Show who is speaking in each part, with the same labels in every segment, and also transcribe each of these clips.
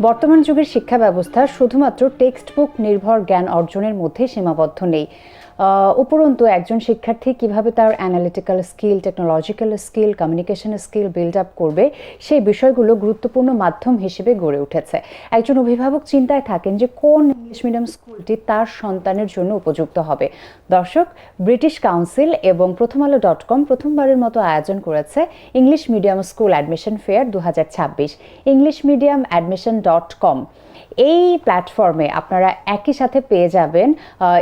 Speaker 1: বর্তমান যুগের শিক্ষা ব্যবস্থা শুধুমাত্র টেক্সট বুক নির্ভর জ্ঞান অর্জনের মধ্যে সীমাবদ্ধ নেই। উপরন্তু একজন শিক্ষার্থী কিভাবে তার analytical skill, technological skill, communication skill build up করবে সেই বিষয়গুলো গুরুত্বপূর্ণ মাধ্যম হিসেবে গড়ে উঠেছে। একজন অভিভাবক চিন্তায় থাকেন যে কোন ইংলিশ মিডিয়াম স্কুলটি তার সন্তানের জন্য উপযুক্ত হবে। দর্শক, ব্রিটিশ কাউন্সিল এবং প্রথম আলো ডটকম প্রথমবারের মতো আয়োজন করেছে English medium school admission fair 2026। English medium admission .com এই প্ল্যাটফর্মে আপনারা একই সাথে পেয়ে যাবেন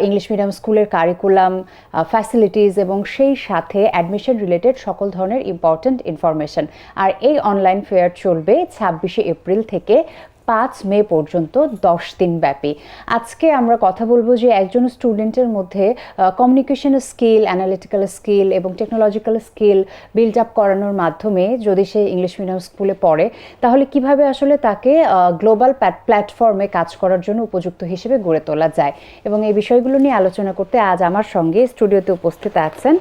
Speaker 1: ইংলিশ মিডিয়াম স্কুলের কারিকুলাম, ফ্যাসিলিটিস এবং সেই সাথে অ্যাডমিশন রিলেটেড সকল ধরনের ইম্পর্ট্যান্ট ইনফরমেশন। আর এই অনলাইন ফেয়ার চলবে 26শে এপ্রিল থেকে 5 মে পর্যন্ত 10 দিন ব্যাপী। আজকে আমরা কথা বলবো যে একজন স্টুডেন্টের মধ্যে কমিউনিকেশন স্কিল, অ্যানালিটিক্যাল স্কিল এবং টেকনোলজিক্যাল স্কিল বিল্ড আপ করানোর মাধ্যমে যদি সে ইংলিশ মিডিয়াম স্কুলে পড়ে তাহলে কিভাবে আসলে তাকে গ্লোবাল প্ল্যাটফর্মে কাজ করার জন্য উপযুক্ত হিসেবে গড়ে তোলা যায়। এবং এই বিষয়গুলো নিয়ে আলোচনা করতে আজ আমার সঙ্গে স্টুডিওতে উপস্থিত আছেন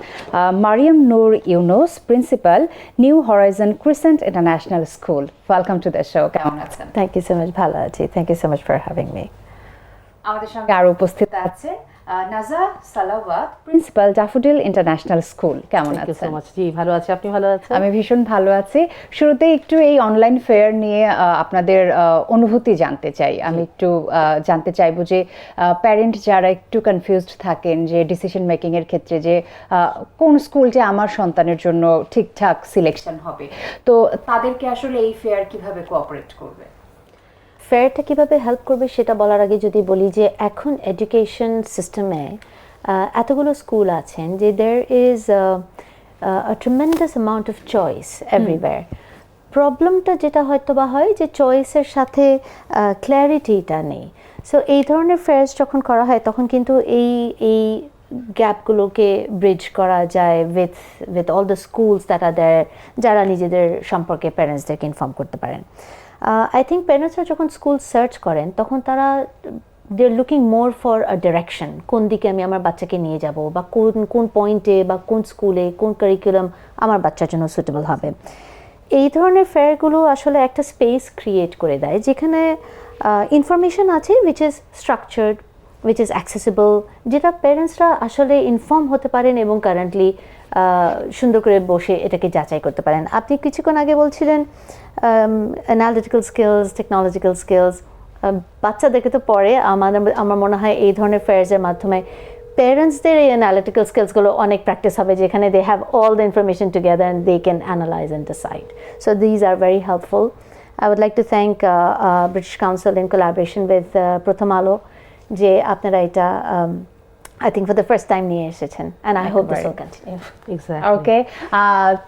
Speaker 1: Maryam Noor Yunus, principal, New Horizon Crescent International School. Welcome to the show. কেমন আছেন?
Speaker 2: থ্যাংক ইউ সো মাচ, ভালো আছি। Thank you so much for having me.
Speaker 1: আমাদের সঙ্গে আরো উপস্থিত আছে Naja Salawat, principal, Daffodil International School. কেমন আছেন?
Speaker 2: Thank you so much. জি, ভালো আছি। আপনি ভালো আছেন?
Speaker 1: আমি ভীষণ ভালো আছি। শুরুতে একটু এই অনলাইন ফেয়ার নিয়ে আপনাদের অনুভূতি জানতে চাই। আমি একটু জানতে চাইবো যে প্যারেন্ট যারা একটু কনফিউজড থাকেন যে ডিসিশন মেকিং এর ক্ষেত্রে যে কোন স্কুলটা আমার সন্তানের জন্য ঠিকঠাক সিলেকশন হবে, তো তাদেরকে আসলে এই ফেয়ার কিভাবে কোঅপারেট করবে?
Speaker 2: ফেয়ারটা কীভাবে হেল্প করবে সেটা বলার আগে যদি বলি যে এখন এডুকেশন সিস্টেমে এতগুলো স্কুল আছেন যে there is a tremendous amount of choice everywhere. প্রবলেমটা যেটা হয়তো বা হয় যে চয়েসের সাথে ক্ল্যারিটিটা নেই। সো এই ধরনের ফেয়ার্স যখন করা হয় তখন কিন্তু এই গ্যাপগুলোকে ব্রিজ করা যায় with all the schools that are there, যারা নিজেদের সম্পর্কে প্যারেন্টসদেরকে ইনফর্ম করতে পারেন। আই থিঙ্ক প্যারেন্টসরা যখন স্কুল সার্চ করেন তখন তারা they are looking more for a direction, কোন দিকে আমি আমার বাচ্চাকে নিয়ে যাব বা কোন পয়েন্টে বা কোন স্কুলে কোন কারিকুলাম আমার বাচ্চার জন্য সুটেবল হবে। এই ধরনের ফেয়ারগুলো আসলে একটা স্পেস ক্রিয়েট করে দেয় যেখানে ইনফরমেশন আছে which is structured, which is accessible, যেটা প্যারেন্টসরা আসলে ইনফর্ম হতে পারেন এবং কারেন্টলি সুন্দর করে বসে এটাকে যাচাই করতে পারেন। আপনি কিছুক্ষণ আগে বলছিলেন অ্যানালিটিক্যাল স্কিলস, টেকনোলজিক্যাল স্কিলস, বাচ্চাদেরকে তো পড়ে আমার মনে হয় এই ধরনের ফেয়ার্সের মাধ্যমে প্যারেন্টসদের এই অ্যানালিটিক্যাল স্কিলসগুলো অনেক প্র্যাকটিস হবে, যেখানে they have all the information together and they can analyse and decide. So these are very helpful. I would like to thank British Council in collaboration with PROTHOM ALO যে আপনারা এটা I think for the first time নিয়ে এসেছেন, and I hope this will continue.
Speaker 1: Exactly. Okay.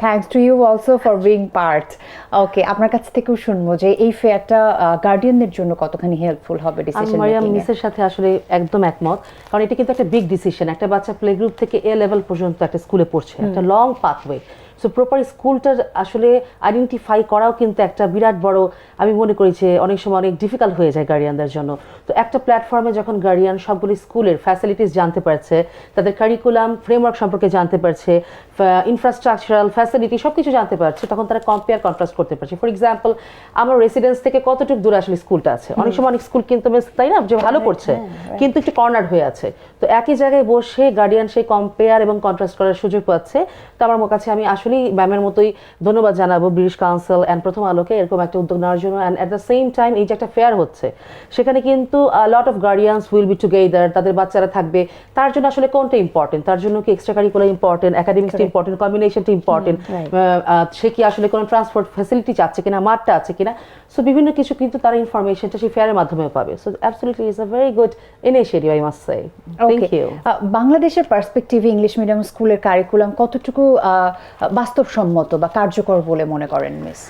Speaker 1: Thanks to you also for being part. Okay, আপনার কাছ থেকেও শুনবো যে এই ফেয়ারটা গার্ডিয়ানদের জন্য কতখানি হেল্পফুল হবে ডিসিশন মেকিং এ।
Speaker 3: আমি মিসের সাথে আসলে একদম একমত, কারণ এটা কিন্তু একটা বিগ ডিসিশন। একটা বাচ্চা প্লে গ্রুপ থেকে এ লেভেল পর্যন্ত একটা স্কুলে পড়ছে, একটা লং পাথওয়ে। সো প্রপার স্কুলটার আসলে আইডেন্টিফাই করাও কিন্তু একটা বিরাট বড়, আমি মনে করি যে অনেক সময় অনেক ডিফিকাল্ট হয়ে যায় গার্ডিয়ানদের জন্য। তো একটা প্ল্যাটফর্মে যখন গার্ডিয়ান সবগুলি স্কুলের ফ্যাসিলিটিস জানতে পারছে, তাদের কারিকুলাম ফ্রেমওয়ার্ক সম্পর্কে জানতে পারছে, ইনফ্রাস্ট্রাকচারাল ফ্যাসিলিটি সব কিছু জানতে পারছে, তখন তারা কম্পেয়ার কন্ট্রাস্ট করতে পারছে। ফর এক্সাম্পল, আমার রেসিডেন্স থেকে কতটুকু দূরে আসলে স্কুলটা আছে। অনেক সময় অনেক স্কুল কিন্তু তাই না যে ভালো পড়ছে কিন্তু একটু কর্নার হয়ে আছে, তো একই জায়গায় বসে গার্ডিয়ান সেই কম্পেয়ার এবং কন্ট্রাস্ট করার সুযোগ পাচ্ছে। তো আমার কাছে আমি আসলেই ম্যামের মতোই ধন্যবাদ জানাবো ব্রিটিশ কাউন্সিল অ্যান্ড প্রথম আলোকে এরকম একটা উদ্যোগ নেওয়ার জন্য। And at the same time এই যে একটা ফেয়ার হচ্ছে সেখানে কিন্তু lot of guardians will be together, তাদের বাচ্চারা থাকবে। তার জন্য আসলে কোনটা ইম্পর্টেন্ট, তার জন্য কি এক্সট্রা কারিকুলার ইম্পর্টেন্ট, একাডেমিক্সটা ইম্পর্টেন্ট, কম্বিনেশনটা ইম্পর্টেন্ট, সে কি আসলে কোনো ট্রান্সপোর্ট ফ্যাসিলিটি চাচ্ছে কিনা, মাঠটা আছে কিনা। সো বিভিন্ন কিছু কিন্তু তারা ইনফরমেশনটা সেই ফেয়ারের মাধ্যমে পাবে। So absolutely is a very good initiative, I must say. Thank you.
Speaker 1: বাংলাদেশের পার্সপেক্টিভে ইংলিশ মিডিয়াম স্কুলের কারিকুলাম কতটুকু বাস্তবসম্মত বা কার্যকর বলে মনে করেন মিস?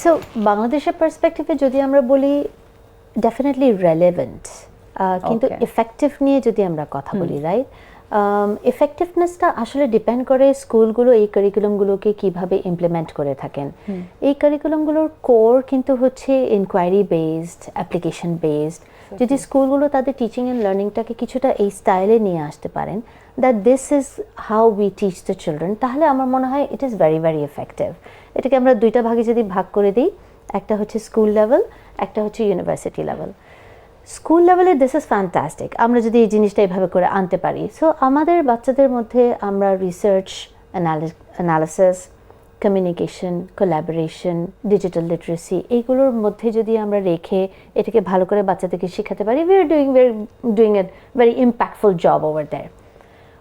Speaker 2: সো বাংলাদেশের পার্সপেক্টিভে যদি আমরা বলি ডেফিনেটলি রেলেভেন্ট, কিন্তু এফেক্টিভ নিয়ে যদি আমরা কথা বলি, রাইট, এফেক্টিভনেসটা আসলে ডিপেন্ড করে স্কুলগুলো এই কারিকুলামগুলোকে কিভাবে ইমপ্লিমেন্ট করে থাকেন। এই কারিকুলামগুলোর কোর কিন্তু হচ্ছে ইনকোয়ারি বেসড, অ্যাপ্লিকেশন বেসড। যদি স্কুলগুলো তাদের টিচিং অ্যান্ড লার্নিংটাকে কিছুটা এই স্টাইলে নিয়ে আসতে পারেন, that this is how we teach the children, তাহলে আমার মনে হয় it is very very effective. এটাকে আমরা দুইটা ভাগে যদি ভাগ করে দিই, একটা হচ্ছে স্কুল লেভেল, একটা হচ্ছে ইউনিভার্সিটি লেভেল। স্কুল লেভেলে দিস ইজ ফ্যান্টাস্টিক, আমরা যদি এই জিনিসটা এইভাবে করে আনতে পারি। সো আমাদের বাচ্চাদের মধ্যে আমরা research, analysis, communication, collaboration, digital literacy এইগুলোর মধ্যে যদি আমরা রেখে এটাকে ভালো করে বাচ্চাদেরকে শেখাতে পারি, we are doing a very impactful job over there.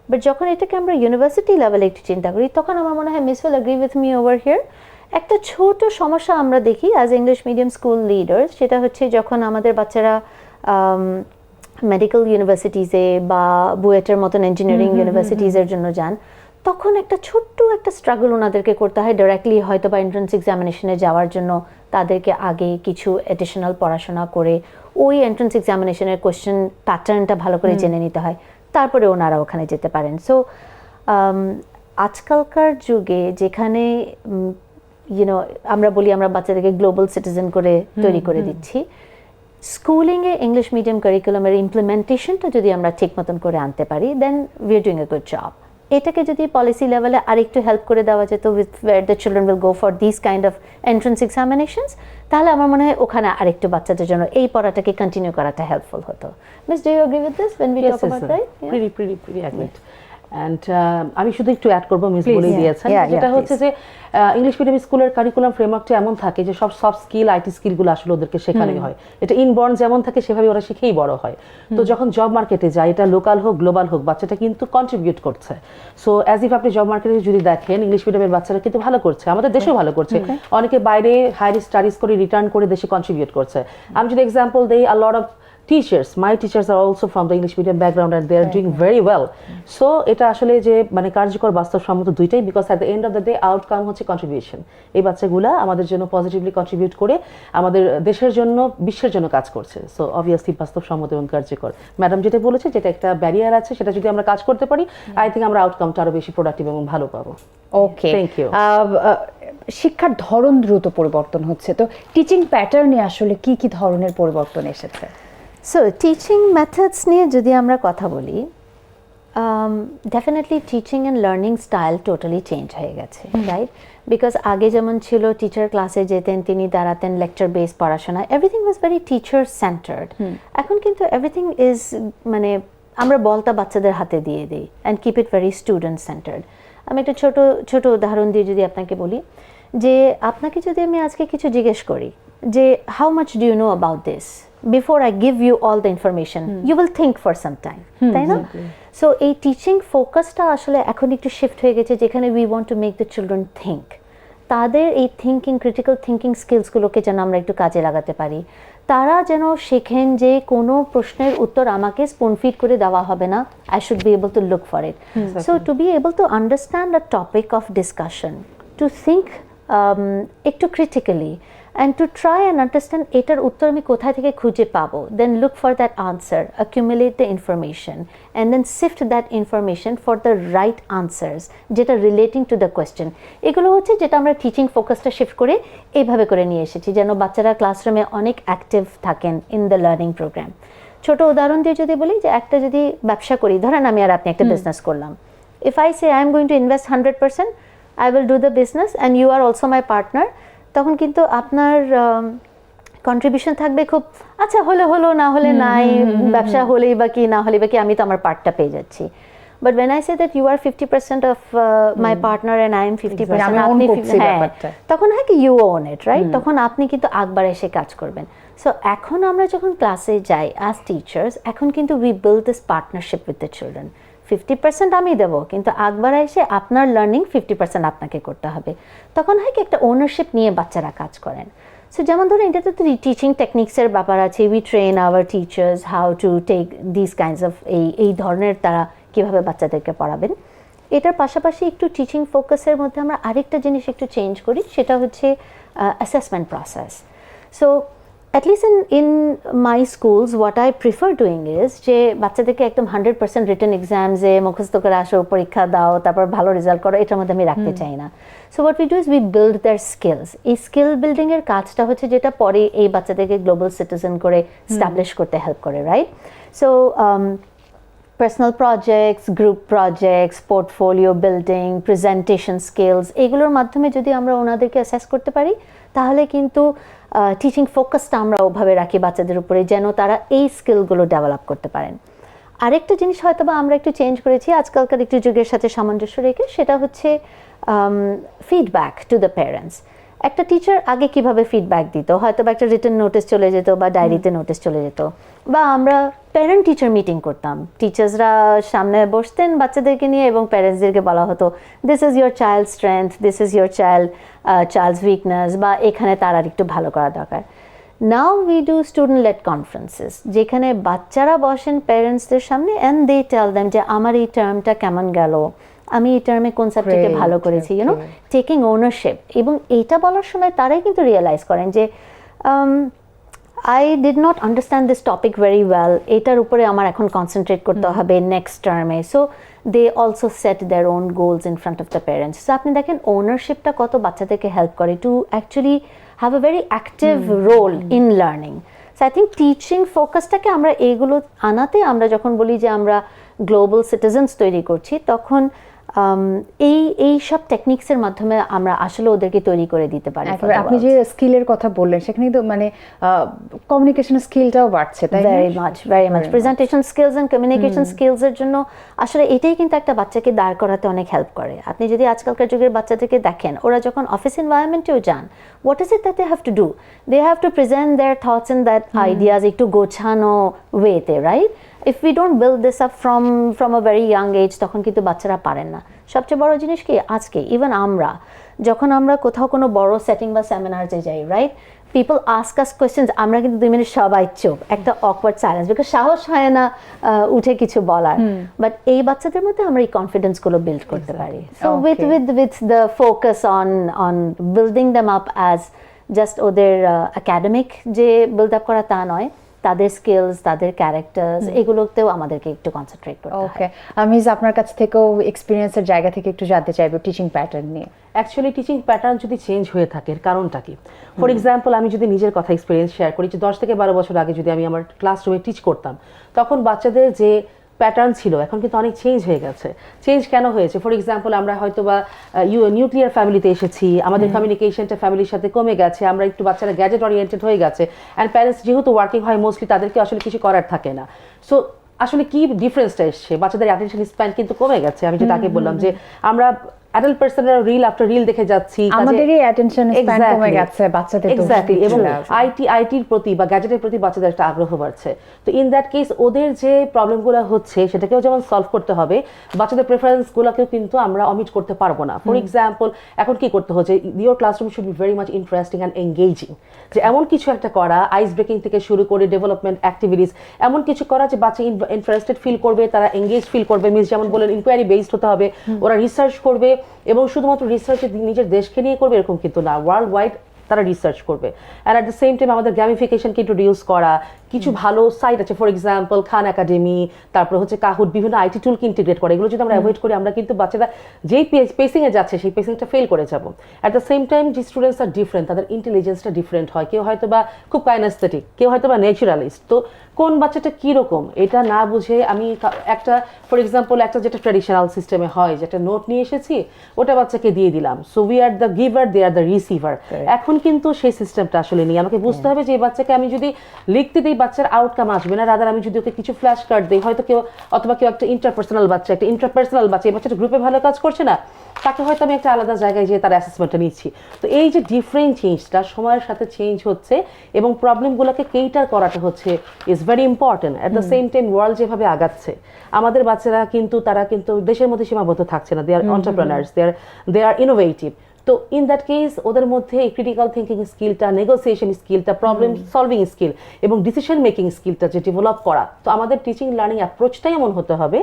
Speaker 2: But যখন এটাকে আমরা ইউনিভার্সিটি লেভেলে একটু চিন্তা করি, তখন আমার মনে হয় miss will agree with me over here, একটা ছোট সমস্যা আমরা দেখি as English medium school leaders, সেটা হচ্ছে যখন আমাদের বাচ্চারা মেডিকেল ইউনিভার্সিটিসে বা বুয়েটের মতন ইঞ্জিনিয়ারিং ইউনিভার্সিটিসের জন্য যান, তখন একটা ছোট্ট একটা স্ট্রাগল ওনাদেরকে করতে হয় ডাইরেক্টলি হয়তো বা এন্ট্রান্স এক্সামিনেশনে যাওয়ার জন্য। তাদেরকে আগে কিছু অ্যাডিশনাল পড়াশোনা করে ওই এন্ট্রান্স এক্সামিনেশনের কোয়েশ্চেন প্যাটার্নটা ভালো করে জেনে নিতে হয়, তারপরে ওনারা ওখানে যেতে পারেন। সো আজকালকার যুগে যেখানে আমরা বলি আমরা বাচ্চাদেরকে গ্লোবাল সিটিজেন করে তৈরি করে দিচ্ছি, স্কুলিংয়ে ইংলিশ মিডিয়াম কারিকুলামের ইমপ্লিমেন্টেশনটা যদি আমরা ঠিক মতন করে আনতে পারি, then we are doing a good job. এটাকে যদি পলিসি লেভেলে আরেকটু হেল্প করে দেওয়া যেত with where the children will go for this kind of entrance examinations, তাহলে আমার মনে হয় ওখানে আরেকটু বাচ্চাদের জন্য এই পড়াটাকে কন্টিনিউ করাটা হেল্পফুল হতো। Miss, do you agree with this when we talk about that?
Speaker 3: Pretty agreed. And আমি শুধু একটু অ্যাড করবো, মিস বলেই দিয়েছেন, যেটা হচ্ছে যে ইংলিশ মিডিয়াম স্কুলের কারিকুলাম ফ্রেমওয়ার্কটা এমন থাকে যে সব সফট স্কিল, আইটি স্কিলগুলো আসলে ওদেরকে শেখানোই হয়। এটা ইনবর্ন যেমন থাকে সেভাবে ওরা শিখেই বড় হয়। তো যখন জব মার্কেটে যায়, এটা লোকাল হোক গ্লোবাল হোক, বাচ্চাটা কিন্তু কন্ট্রিবিউট করছে। সো অ্যাজ ইফ আপনি জব মার্কেটে যদি দেখেন, ইংলিশ মিডিয়ামের বাচ্চারা কিন্তু ভালো করছে, আমাদের দেশেও ভালো করছে, অনেকে বাইরে হায়ার স্টাডিজ করে রিটার্ন করে দেশে কন্ট্রিবিউট করছে। আমি যদি এক্সাম্পল দেই, a lot of teachers, my teachers are also from the English medium background and they are doing very well. So এটা আসলে যে মানে কার্যকর বাস্তবসম্মত দুইটাই, because at the end of the day outcome হচ্ছে কন্ট্রিবিউশন। এই বাচ্চাগুলা আমাদের জন্য পজিটিভলি কন্ট্রিবিউট করে আমাদের দেশের জন্য, বিশ্বের জন্য কাজ করছে। সো অবভিয়াসলি বাস্তবসম্মত এবং কার্যকর। ম্যাডাম যেটা বলেছে, যেটা একটা ব্যারিয়ার আছে, সেটা যদি আমরা কাজ করতে পারি, আই থিঙ্ক আমরা আউটকামটা আরো বেশি প্রোডাক্টিভ এবং ভালো পাবো।
Speaker 1: ওকে,
Speaker 3: থ্যাংক ইউ।
Speaker 1: শিক্ষার ধরন দ্রুত পরিবর্তন হচ্ছে, তো টিচিং প্যাটার্নে আসলে কি কি ধরনের পরিবর্তন এসেছে?
Speaker 2: সো টিচিং মেথডস নিয়ে যদি আমরা কথা বলি, definitely teaching and learning style totally change হয়ে গেছে, রাইট? বিকজ আগে যেমন ছিল টিচার ক্লাসে যেতেন, তিনি দাঁড়াতেন, লেকচার বেস পড়াশোনা, everything was very teacher centred. এখন কিন্তু এভরিথিং ইজ মানে আমরা বলটা বাচ্চাদের হাতে দিয়ে দিই and keep it very student centred. আমি একটা ছোট উদাহরণ দিয়ে যদি আপনাকে বলি, যে আপনাকে যদি আমি আজকে কিছু জিজ্ঞেস করি যে how much do you know about this, before I give you all the information, you will think for some time, তাই না? সো এই টিচিং ফোকাসটা আসলে এখন একটু শিফট হয়ে গেছে, যেখানে we want to make the children think. তাদের এই থিঙ্কিং, ক্রিটিক্যাল থিঙ্কিং স্কিলসগুলোকে যেন আমরা একটু কাজে লাগাতে পারি। তারা যেন শেখেন যে কোনো প্রশ্নের উত্তর আমাকে স্পুন ফিড করে দেওয়া হবে না, I should be able to look for it. So to be able to understand a topic of discussion, to think একটু critically, and to try and understand এটার উত্তর আমি কোথা থেকে খুঁজে পাবো, then look for that answer, accumulate the information and then sift that information for the right answers যেটা relating to the question। এগুলো হচ্ছে যেটা আমরা টিচিং ফোকাসটা শিফট করে এইভাবে করে নিয়ে এসেছি, যেন বাচ্চারা ক্লাসরুমে অনেক অ্যাক্টিভ থাকেন ইন দ্য লার্নিং প্রোগ্রাম। ছোট উদাহরণ দিয়ে যদি বলি, যে একটা যদি ব্যবসা করি, ধরেন আমি আর আপনি একটা বিজনেস করলাম, if I say I am going to invest 100%, I will do the business and you are also my partner, তখন কিন্তু আপনার কন্ট্রিবিউশন থাকবে খুব আচ্ছা, হলো না হলে নাই, ব্যবসা হলেই বা কি না হলেই বা কি, আমি তো আমার পার্টটা পেয়ে যাচ্ছি। But when I say that you are 50% of my partner and I am 50%, আপনি তখন হয় কি you own it, right? তখন আপনি কিন্তু আকবার এসে কাজ করবেন। সো এখন আমরা যখন ক্লাসে যাই অ্যাজ টিচার্স, এখন কিন্তু we build this partnership with the children। 50% আমি দেবো, কিন্তু আকবার এসে আপনার লার্নিং 50% আপনাকে করতে হবে। তখন হয় কি একটা ওনারশিপ নিয়ে বাচ্চারা কাজ করেন। সো যেমন ধরুন, এটাতে তো টিচিং টেকনিক্সের ব্যাপার আছে, we train our teachers how to take this kinds of এই ধরনের তারা কীভাবে বাচ্চাদেরকে পড়াবেন। এটার পাশাপাশি একটু টিচিং ফোকাসের মধ্যে আমরা আরেকটা জিনিস একটু চেঞ্জ করি, সেটা হচ্ছে assessment process. So at least in my schools what I prefer doing is যে বাচ্চাদেরকে একদম 100% রিটেন এক্সামসে মুখস্থ করে আসো, পরীক্ষা দাও, তারপর ভালো রেজাল্ট করো, এটার মধ্যে আমি রাখতে চাই না। So what we do is we build there skills. এই স্কিল বিল্ডিং এর কাজটা হচ্ছে যেটা পরে এই বাচ্চাদেরকে গ্লোবাল সিটিজেন করে স্টাবলিশ করতে হেল্প করে, right? So personal projects, group projects, portfolio building, presentation skills, এগুলোর মাধ্যমে যদি আমরা ওনাদেরকে অ্যাসেস করতে পারি তাহলে কিন্তু টিচিং ফোকাসটা আমরা ওভাবে রাখি বাচ্চাদের উপরে যেন তারা এই স্কিলগুলো ডেভেলপ করতে পারেন। আরেকটা জিনিস হয়তো বা আমরা একটু চেঞ্জ করেছি আজকালকার একটু যুগের সাথে সামঞ্জস্য রেখে, সেটা হচ্ছে ফিডব্যাক টু দ্য প্যারেন্টস। একটা টিচার আগে কিভাবে ফিডব্যাক দিত, হয়তো বা একটা রিটেন নোটিস চলে যেত বা ডায়েরিতে নোটিস চলে যেত, বা আমরা প্যারেন্ট টিচার মিটিং করতাম, টিচার্সরা সামনে বসতেন বাচ্চাদেরকে নিয়ে এবং প্যারেন্টসদেরকে বলা হতো this is your child strength, this is your child's weakness, বা এখানে তার আর একটু ভালো করা দরকার। Now we do student led conferences, যেখানে বাচ্চারা বসেন প্যারেন্টসদের সামনে অ্যান্ড দে টেল দেম যে আমার এই টার্মটা কেমন গেল, আমি এই টার্মে কোন সাবজেক্টে ভালো করেছি, ইউনো, টেকিং ওনারশিপ। এবং এইটা বলার সময় তারাই কিন্তু রিয়েলাইজ করেন যে I did not understand this topic very well, এটার উপরে আমার এখন কনসেন্ট্রেট করতে হবে নেক্সট টার্মে। So they also set their own goals in front of the parents. So আপনি দেখেন ওনারশিপটা কত বাচ্চাদেরকে হেল্প করে to actually have a very active role in learning. So I think teaching ফোকাসটাকে আমরা এইগুলো আনাতে, আমরা যখন বলি যে আমরা গ্লোবাল সিটিজেন্স তৈরি করছি, তখন এই সব টেকনিক্সের মাধ্যমে আমরা আসলে ওদেরকে তৈরি করে দিতে পারি।
Speaker 1: আপনি যে স্কিলের কথা বললেন সেখানে তো মানে কমিউনিকেশন স্কিলটাও বাড়ছে, তাই
Speaker 2: very much presentation skills and communication skills এর জন্য আসলে এটাই কিন্তু একটা বাচ্চাকে দাঁড় করাতে অনেক হেল্প করে। আপনি যদি আজকালকার যুগের বাচ্চাদেরকে দেখেন, ওরা যখন অফিস এনভায়রনমেন্টেও যান, what is it that they have to do, they have to present their thoughts and that ideas একটু গোছানো ওয়েতে, right? If we don't build this up from a very young age, তখন কিন্তু বাচ্চারা পারেন না। সবচেয়ে বড় জিনিস কি, আজকে ইভেন আমরা যখন আমরা কোথাও কোনো বড় সেটিং বা সেমিনারে যাই, রাইট, পিপল আস্ক আস কোয়েশ্চেন্স, আমরা কিন্তু 2 মিনিট সবাই চুপ, একটা অকওয়ার্ড সাইলেন্স, বিকজ সাহস হয় না উঠে কিছু বলার। বাট এই বাচ্চাদের মধ্যে আমরা এই কনফিডেন্সগুলো বিল্ড করতে পারি। So with the focus on building them up as just ওদের একাডেমিক যে বিল্ড আপ করা তা নয়, তাদের স্কিলস, তাদের ক্যারেক্টার্স, এগুলোতেও আমাদেরকে একটু কনসেন্ট্রেট করতে হয়।
Speaker 1: ওকে, মিস আপনার কাছ থেকেও এক্সপিরিয়েন্সের জায়গা থেকে একটু জানতে চাইবো টিচিং প্যাটার্ন নিয়ে।
Speaker 3: অ্যাকচুয়ালি টিচিং প্যাটার্ন যদি চেঞ্জ হয়ে থাকে, এর কারণটা কি? ফর এক্সাম্পল, আমি যদি নিজের কথা এক্সপিরিয়েন্স শেয়ার করি, যে 10 থেকে 12 বছর আগে যদি আমি আমার ক্লাসরুমে টিচ করতাম, তখন বাচ্চাদের যে প্যাটার্ন ছিল এখন কিন্তু অনেক চেঞ্জ হয়ে গেছে। চেঞ্জ কেন হয়েছে? ফর এক্সাম্পল, আমরা হয়তো বা নিউক্লিয়ার ফ্যামিলিতে এসেছি, আমাদের কমিউনিকেশনটা ফ্যামিলির সাথে কমে গেছে, আমরা একটু বাচ্চারা গ্যাজেট ওরিয়েন্টেড হয়ে গেছে, অ্যান্ড প্যারেন্টস যেহেতু ওয়ার্কিং হয় মোস্টলি, তাদেরকে আসলে কিছু করার থাকে না। সো আসলে কি ডিফারেন্সটা এসছে? বাচ্চাদের অ্যাটেনশন স্প্যান কিন্তু কমে গেছে। আমি যেটা আগে বললাম যে আমরা অ্যাডাল্ট পার্সনের রিল আফটার রিল দেখে যাচ্ছি,
Speaker 1: আমাদেরই অ্যাটেনশন স্প্যান কমে গেছে বাচ্চাদের।
Speaker 3: এক্স্যাক্টলি, এবং আইটির প্রতি বা গ্যাজেটের প্রতি বাচ্চাদের একটা আগ্রহ বাড়ছে। তো ইন দ্যাট কেস ওদের যে প্রবলেমগুলো হচ্ছে সেটাকেও যেমন সলভ করতে হবে, বাচ্চাদের প্রেফারেন্সগুলোকেও কিন্তু আমরা অমিট করতে পারবো না। ফর এক্সাম্পল, এখন কি করতে হচ্ছে, your classroom should be very much interesting and engaging, যে এমন কিছু একটা করা, আইস ব্রেকিং থেকে শুরু করে ডেভেলপমেন্ট অ্যাক্টিভিটিস, এমন কিছু করা যে বাচ্চা ইন্টারেস্টেড ফিল করবে, তারা এঙ্গেজ ফিল করবে। মিস যেমন বলেন, ইনকোয়ারি বেসড হতে হবে, ওরা রিসার্চ করবে, এবং শুধুমাত্র রিসার্চে নিজের দেশকে নিয়ে করবে এরকম কিন্তু না, ওয়ার্ল্ড ওয়াইড তারা রিসার্চ করবে। And at the same time আমাদের গ্যামিফিকেশনকে ইন্ট্রোডিউস করা, কিছু ভালো সাইট আছে, ফর এক্সাম্পল খান একাডেমি, তারপর হচ্ছে কাহুট, বিভিন্ন আইটি টুলকে ইন্টিগ্রেট করা। এগুলো যদি আমরা অ্যাভয়েড করি, আমরা কিন্তু বাচ্চারা যেই পেসিংয়ে যাচ্ছে সেই পেসিংটা ফেল করে যাবো। অ্যাট দ্য সেম টাইম যে স্টুডেন্টস আর ডিফারেন্ট, তাদের ইন্টেলিজেন্সটা ডিফারেন্ট হয়, কেউ হয়তো বা খুব কাইনেস্থেটিক, কেউ হয়তো বা ন্যাচারালিস্ট। তো কোন বাচ্চাটা কীরকম এটা না বুঝে আমি একটা, ফর এক্সাম্পল, একটা যেটা ট্র্যাডিশনাল সিস্টেমে হয়, যেটা নোট নিয়ে এসেছি ওটা বাচ্চাকে দিয়ে দিলাম, so we are the giver, they are the receiver. এখন কিন্তু সেই সিস্টেমটা আসলে নেই। আমাকে বুঝতে হবে যে এই বাচ্চাকে আমি যদি লিখতে দিই, বাচ্চার আউটকাম আসবে না, রাদার আমি যদি ওকে কিছু ফ্ল্যাশ কার্ড দিই, হয়তো কেউ অথবা কেউ একটা ইন্টারপার্সোনাল বাচ্চা, এই বাচ্চাটা গ্রুপে ভালো কাজ করছে না, তাকে হয়তো আমি একটা আলাদা জায়গায় যেয়ে তার অ্যাসেসমেন্টটা নিচ্ছি। তো এই যে ডিফারেন্ট চেঞ্জটা সময়ের সাথে চেঞ্জ হচ্ছে এবং প্রবলেমগুলোকে কেইটার করাটা হচ্ছে is very important. At the same time world যেভাবে আগাচ্ছে, আমাদের বাচ্চারা কিন্তু তারা কিন্তু দেশের মধ্যে সীমাবদ্ধ থাকছে না, দে আর এন্টারপ্রেনার্স, দে আর ইনোভেটিভ। তো ইন দ্যাট কেস ওদের মধ্যে এই ক্রিটিক্যাল থিঙ্কিং স্কিলটা, নেগোসিয়েশন স্কিলটা, প্রবলেম সলভিং স্কিল এবং ডিসিশন মেকিং স্কিলটা যে ডেভেলপ করা, তো আমাদের টিচিং লার্নিং অ্যাপ্রোচটাই এমন হতে হবে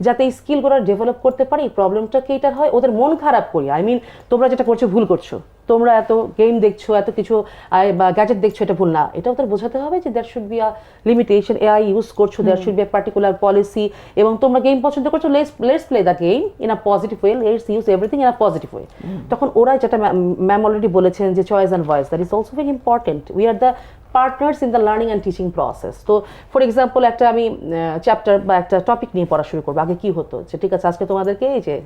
Speaker 3: যাতে এই স্কিলগুলো ডেভেলপ করতে পারি, প্রবলেমটা কেইটার হয়, ওদের মন খারাপ করি, আই মিন তোমরা যেটা করছো ভুল করছো, তোমরা এত গেম দেখছো, এত কিছু বা গ্যাজেট দেখছো, এটা ভুল না। এটাও তার বোঝাতে হবে যে there should be a limitation, AI use করছো, there should be a particular policy, এবং তোমরা গেম পছন্দ করছো, let's play the game in a positive way, let's use everything in a positive way. তখন ওরা যেটা ম্যাম অলরেডি বলেছেন যে choice and voice, that is also very important. We are the partners in the learning and teaching process. তো for example একটা আমি chapter বা একটা টপিক নিয়ে পড়া শুরু করবো, আগে কি হতো যে ঠিক আছে আজকে তোমাদেরকে এই যে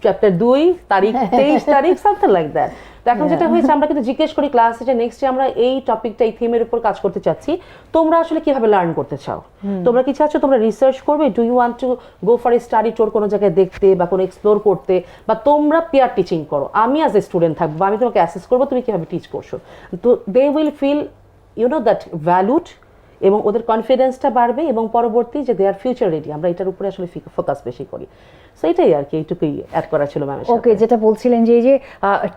Speaker 3: চ্যাপ্টার 2 তারিখ 23 তারিখ সামথিং লাইক দ্যাট। তো এখন যেটা হয়েছে আমরা কিন্তু জিজ্ঞেস করি ক্লাসে যে নেক্সট ডে আমরা এই টপিকটা এই থিমের উপর কাজ করতে চাচ্ছি, তোমরা আসলে কিভাবে লার্ন করতে চাও, তোমরা কি চাচ্ছ তোমরা রিসার্চ করবে, do you want to go for a study tour কোনো জায়গায় দেখতে বা কোনো এক্সপ্লোর করতে, বা তোমরা পিয়ার টিচিং করো, আমি অ্যাজ এ স্টুডেন্ট থাকবো, আমি তোমাকে অ্যাসেস করবো তুমি কিভাবে টিচ করছো। তো they will feel that valued, এবং ওদের কনফিডেন্সটা বাড়বে, এবং পরবর্তী যে দে আর ফিউচার রেডি, আমরা এটার উপরে আসলে ফোকাস বেশি করি। সো এটাই আর কি, এইটুকুই অ্যাড করা ছিল ম্যামের সাথে।
Speaker 1: ওকে, যেটা বলছিলেন যে এই যে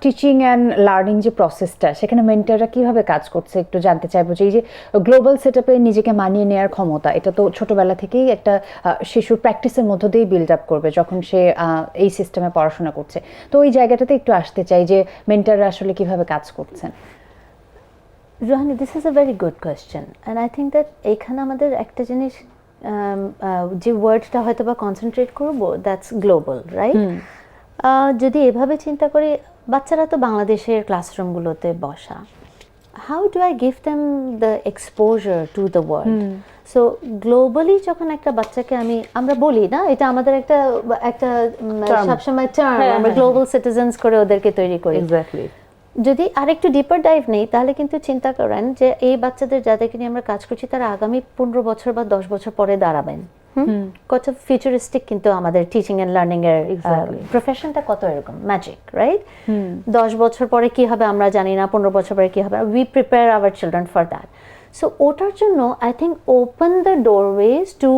Speaker 1: টিচিং অ্যান্ড লার্নিং যে প্রসেসটা, সেখানে মেন্টররা কিভাবে কাজ করছে একটু জানতে চাইবো। যে এই যে গ্লোবাল সেটআপে নিজেকে মানিয়ে নেওয়ার ক্ষমতা, এটা তো ছোটবেলা থেকেই একটা শিশুর প্র্যাকটিসের মধ্য দিয়েই বিল্ড আপ করবে যখন সে এই সিস্টেমে পড়াশোনা করছে। তো ওই জায়গাটাতে একটু আসতে চাই যে মেন্টররা আসলে কিভাবে কাজ করছেন।
Speaker 2: Rohani, this is a very good question, and I think that এইখানে আমাদের একটা জিনিস যে ওয়ার্ডটা হয়তো বা কনসেন্ট্রেট করবো, দ্যাটস গ্লোবাল, রাইট? যদি এভাবে চিন্তা করি, বাচ্চারা তো বাংলাদেশের ক্লাসরুমগুলোতে বসা, how do I give them the exposure to the world? So globally যখন একটা বাচ্চাকে আমরা বলি না, এটা আমাদের একটা সবসময় টার্ম, আমরা গ্লোবাল সিটিজেন্স করে ওদেরকে তৈরি করি।
Speaker 3: এক্স্যাক্টলি।
Speaker 2: যদি আরেকটু ডিপার ডাইভ নেই, তাহলে কিন্তু চিন্তা করেন যে এই বাচ্চাদের যাদেরকে নিয়ে আমরা কাজ করছি, তারা আগামী 15 বছর বা 10 বছর পরে দাঁড়াবেন। কত ফিউচারিস্টিক কিন্তু আমাদের টিচিং অ্যান্ড লার্নিং এর প্রফেশনটা, কত এরকম ম্যাজিক, রাইট? 10 বছর পরে কি হবে আমরা জানি না, 15 বছর পরে কি হবে, we prepare our children for that. So ওটার জন্য I think open the ডোরওয়েজ to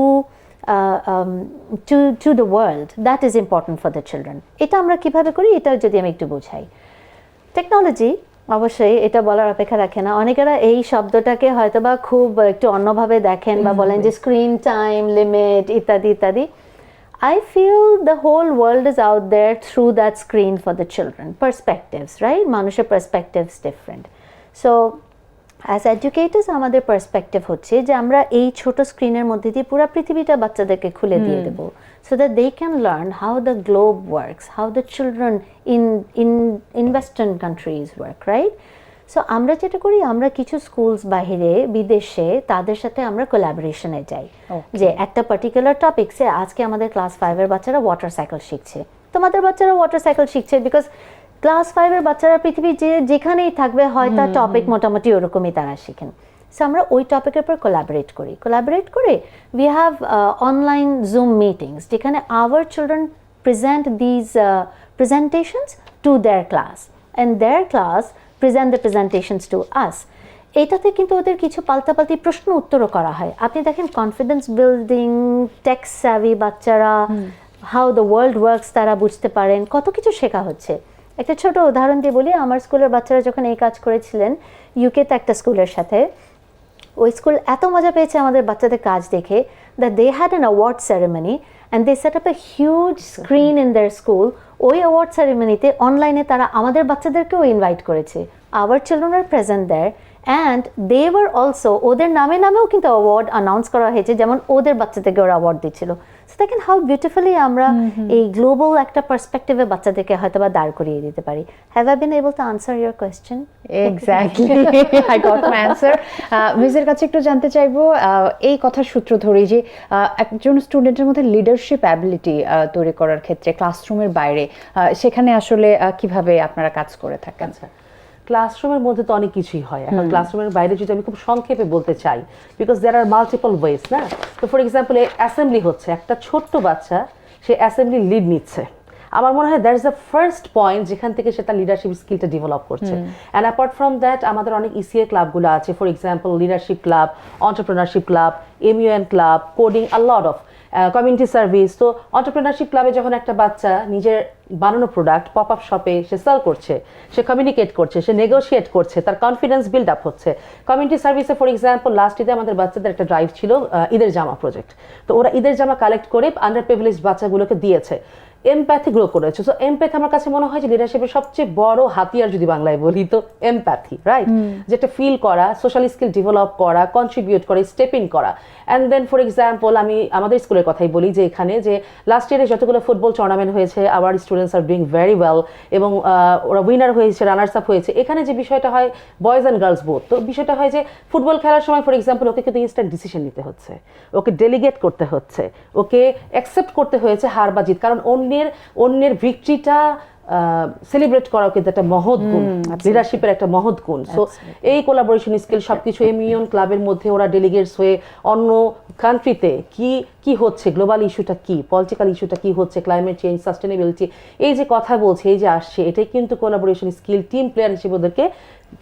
Speaker 2: the world, that is important for the children. এটা আমরা কিভাবে করি, এটা যদি আমি একটু বোঝাই। টেকনোলজি অবশ্যই এটা বলার অপেক্ষা রাখে না, অনেকেরা এই শব্দটাকে হয়তো বা খুব একটু অন্যভাবে দেখেন বা বলেন যে স্ক্রিন টাইম লিমিট ইত্যাদি ইত্যাদি। I feel the whole world is out there through that screen for the children. Perspectives, right? মানুষের perspectives different. So as educators আমাদের perspective হচ্ছে যে আমরা এই ছোট স্ক্রিনের মধ্যে দিয়ে পুরো পৃথিবীটা বাচ্চাদেরকে খুলে দিয়ে দেব, so that they can learn how the globe works, how the children in western countries work, right? So আমরা যেটা করি, আমরা কিছু স্কুলস বাহিরে বিদেশে তাদের সাথে আমরা কোলাবোরেশনে যাই, যে একটা পার্টিকুলার টপিকসে আজকে আমাদের ক্লাস 5 এর বাচ্চারা ওয়াটার সাইকেল শিখছে, তোমাদের বাচ্চারা ওয়াটার সাইকেল শিখছে, বিকজ ক্লাস 5 এর বাচ্চারা পৃথিবী যেখানেই থাকবে হয় তার টপিক মোটামুটি ওরকমই তারা শিখেন। সো আমরা ওই টপিকের উপর কোলাবোরেট করে we have online Zoom meetings, যেখানে our children present these presentations to their class, and their class present the presentations to us. এটাতে কিন্তু ওদের কিছু পাল্টাপাল্টি প্রশ্ন উত্তরও করা হয়। আপনি দেখেন কনফিডেন্স বিল্ডিং, টেক স্যাভি বাচ্চারা, হাউ দ্য ওয়ার্ল্ড ওয়ার্কস তারা বুঝতে পারেন, কত কিছু শেখা হচ্ছে। একটা ছোট উদাহরণ দিয়ে বলি, আমার স্কুলের বাচ্চারা যখন এই কাজ করেছিলেন ইউকেতে একটা স্কুলের সাথে, ওই স্কুল এত মজা পেয়েছে আমাদের বাচ্চাদের কাজ দেখে, that they had an award ceremony and they set up a huge screen in their school. ওই অ্যাওয়ার্ড সেরিমনিতে অনলাইনে তারা আমাদের বাচ্চাদেরকেও ইনভাইট করেছে। Our children are present there and they were also, ওদের নামেও কিন্তু অ্যাওয়ার্ড অ্যানাউন্স করা হয়েছে, যেমন ওদের বাচ্চাদেরকে ওরা অ্যাওয়ার্ড দিচ্ছিল। সো দেখেন হাউ বিউটিফুলি আমরা এই গ্লোবাল একটা পার্সপেক্টিভে বাচ্চাদেরকে হয়তো বা দাঁড় করিয়ে দিতে পারি। Have I been able to answer your question?
Speaker 1: Exactly, I got my answer. মিসের কাছে একটু জানতে চাইবো, এই কথার সূত্র ধরে যে একজন স্টুডেন্টের মধ্যে লিডারশিপ অ্যাবিলিটি তৈরি করার ক্ষেত্রে ক্লাসরুমের বাইরে সেখানে আসলে কিভাবে আপনারা কাজ করে থাকেন?
Speaker 3: ক্লাসরুমের মধ্যে তো অনেক কিছুই হয়, এখন ক্লাসরুমের বাইরে যদি আমি খুব সংক্ষেপে বলতে চাই, because there are multiple ways না। তো ফর এক্সাম্পল অ্যাসেম্বলি হচ্ছে, একটা ছোট্ট বাচ্চা সে অ্যাসেম্বলি লিড নিচ্ছে, আমার মনে হয় that is the first point যেখান থেকে সে তার লিডারশিপ স্কিলটা ডেভেলপ করছে। অ্যান্ড অ্যাপার্ট ফ্রম দ্যাট আমাদের অনেক ইসিএ ক্লাবগুলো আছে, for example leadership club, entrepreneurship club, MUN club, coding, a lot of community service. তো এন্টারপ্রেনারশিপ ক্লাবে যখন একটা বাচ্চা নিজের বানানো প্রোডাক্ট পপ আপ শপে সে সেল করছে, সে কমিউনিকেট করছে, সে নেগোশিয়েট করছে, তার কনফিডেন্স বিল্ড আপ হচ্ছে। কমিউনিটি সার্ভিসে ফর এক্সাম্পল লাস্ট ঈদে আমাদের বাচ্চাদের একটা ড্রাইভ ছিল ঈদের জামা প্রজেক্ট, তো ওরা ঈদের জামা কালেক্ট করে আন্ডার প্রিভিলেজড বাচ্চাগুলোকে দিয়েছে। এমপ্যাথি গ্রো করেছে। সো এমপ্যাথি আমার কাছে মনে হয় যে লিডারশিপের সবচেয়ে বড় হাতিয়ার যদি বাংলায় বলি তো এমপ্যাথি, রাইট? যেটা ফিল করা, সোশ্যাল স্কিল ডেভেলপ করা, কন্ট্রিবিউট করে, স্টেপ ইন করা। অ্যান্ড দেন ফর এক্সাম্পল আমি আমাদের স্কুলের কথাই বলি যে এখানে যে লাস্ট ইয়ারে যতগুলো ফুটবল টুর্নামেন্ট হয়েছে hour students are doing very well, এবং ওরা উইনার হয়েছে, রানার্স আপ হয়েছে। এখানে যে বিষয়টা হয় বয়েজ অ্যান্ড গার্লস বোথ, তো বিষয়টা হয় যে ফুটবল খেলার সময় ফর এক্সাম্পল ওকে কিন্তু ইনস্ট্যান্ট ডিসিশন নিতে হচ্ছে, ওকে ডেলিগেট করতে হচ্ছে, ওকে অ্যাকসেপ্ট করতে হয়েছে হার বা জিত, কারণ অন্যের ভিক্টরিটা সেলিব্রেট করাও কিন্তু একটা মহৎ গুণ, লিডারশিপের একটা মহৎ গুণ। সো এই কোলাবোরেশন স্কিল সবকিছু এমিউন ক্লাবের মধ্যে ওরা ডেলিগেটস হয়ে অন্য কান্ট্রিতে কি হচ্ছে, গ্লোবাল ইস্যুটা কি, পলিটিক্যাল ইস্যুটা কি হচ্ছে, ক্লাইমেট চেঞ্জ, সাস্টেনেবিলিটি, এই যে কথা বলছে, এই যে আসছে, এটাই কিন্তু কোলাবোরেশন স্কিল টিম প্লেয়ার হিসেবে ওদেরকে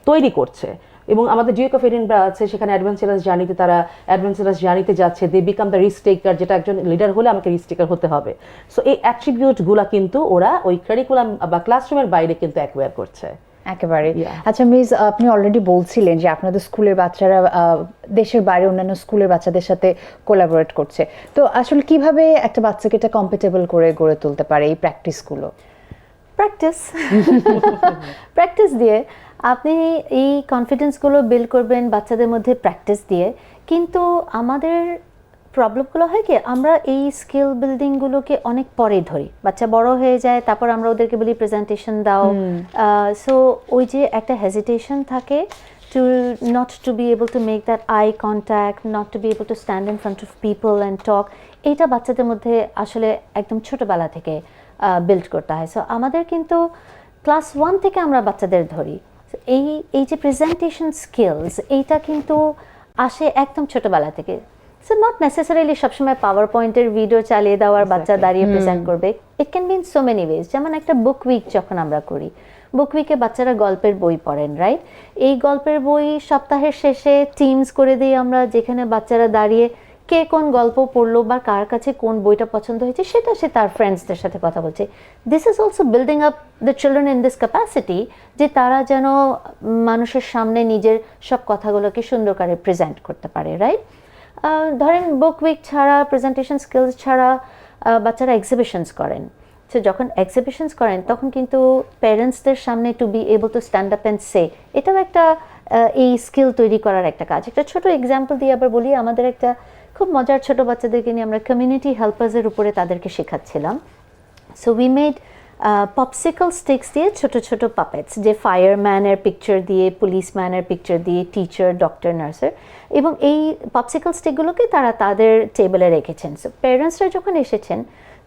Speaker 3: তৈরি করছে। এবং আমাদের ডিউক অফ এডিনবরা আছে, সেখানে অ্যাডভেঞ্চারাস জার্নিতে যাচ্ছে, দে বিকাম দ্য রিস্ক টেকার, যেটা একজন লিডার হলে আমাকে রিস্ক টেকার হতে হবে। সো এই অ্যাট্রিবিউটগুলা কিন্তু ওরা ওই কারিকুলাম বা ক্লাসরুমের বাইরে কিন্তু অ্যাকোয়ার করছে।
Speaker 1: একেবারে। আচ্ছা মিস, আপনি অলরেডি বলছিলেন যে আপনাদের স্কুলের বাচ্চারা দেশের বাইরে অন্যান্য স্কুলের বাচ্চাদের সাথে কোলাবোরেট করছে, তো আসলে কিভাবে একটা বাচ্চাকে এটা কম্পিটেবল করে গড়ে তুলতে পারে এই প্র্যাকটিসগুলো?
Speaker 2: প্র্যাকটিস দিয়ে আপনি এই কনফিডেন্সগুলো বিল্ড করবেন বাচ্চাদের মধ্যে প্র্যাকটিস দিয়ে। কিন্তু আমাদের প্রবলেমগুলো হয় কি, আমরা এই স্কিল বিল্ডিংগুলোকে অনেক পরে ধরি, বাচ্চা বড় হয়ে যায়, তারপর আমরা ওদেরকে বলি প্রেজেন্টেশন দাও। সো ওই যে একটা হেজিটেশন থাকে not to be able to make that eye contact, not to be able to stand in front of people and talk, এইটা বাচ্চাদের মধ্যে আসলে একদম ছোটবেলা থেকে বিল্ড করতে হয়। সো আমাদের কিন্তু ক্লাস 1 থেকে আমরা বাচ্চাদের ধরি, এই যে প্রেজেন্টেশন স্কিলস, এইটা কিন্তু আসে একদম ছোটবেলা থেকে। সো নট নেসেসারিলি সবসময় পাওয়ার পয়েন্টের ভিডিও চালিয়ে দেওয়ার বাচ্চা দাঁড়িয়ে প্রেজেন্ট করবে, it can be in so many ways. যেমন একটা বুক উইক যখন আমরা করি, বুক উইকে বাচ্চারা গল্পের বই পড়েন, রাইট? এই গল্পের বই সপ্তাহের শেষে টিমস করে দিই আমরা, যেখানে বাচ্চারা দাঁড়িয়ে কে কোন গল্প পড়লো বা কার কাছে কোন বইটা পছন্দ হয়েছে সেটা সে তার ফ্রেন্ডসদের সাথে কথা বলছে। This is also building up the children in this capacity, যে তারা যেন মানুষের সামনে নিজের সব কথাগুলোকে সুন্দর করে প্রেজেন্ট করতে পারে, রাইট? ধরেন বুক উইক ছাড়া, প্রেজেন্টেশন স্কিলস ছাড়া বাচ্চারা এক্সিবিশনস করেন। সো যখন এক্সিবিশনস করেন তখন কিন্তু প্যারেন্টসদের সামনে to be able to stand up and say, এটাও একটা এই স্কিল তৈরি করার একটা কাজ। একটা ছোট এক্সাম্পল দিয়ে আবার বলি, আমাদের একটা খুব মজার ছোট বাচ্চাদেরকে নিয়ে আমরা কমিউনিটি হেল্পার্সের উপরে তাদেরকে শেখাচ্ছিলাম। So we made popsicle sticks দিয়ে ছোট ছোট পাপেটস, যে ফায়ারম্যানের পিকচার দিয়ে, পুলিশম্যানের পিকচার দিয়ে, টিচার, ডক্টর, নার্সের, এবং এই পপসিকল স্টিকগুলোকে তারা তাদের টেবিলে রেখেছেন। সো প্যারেন্টসরা যখন এসেছেন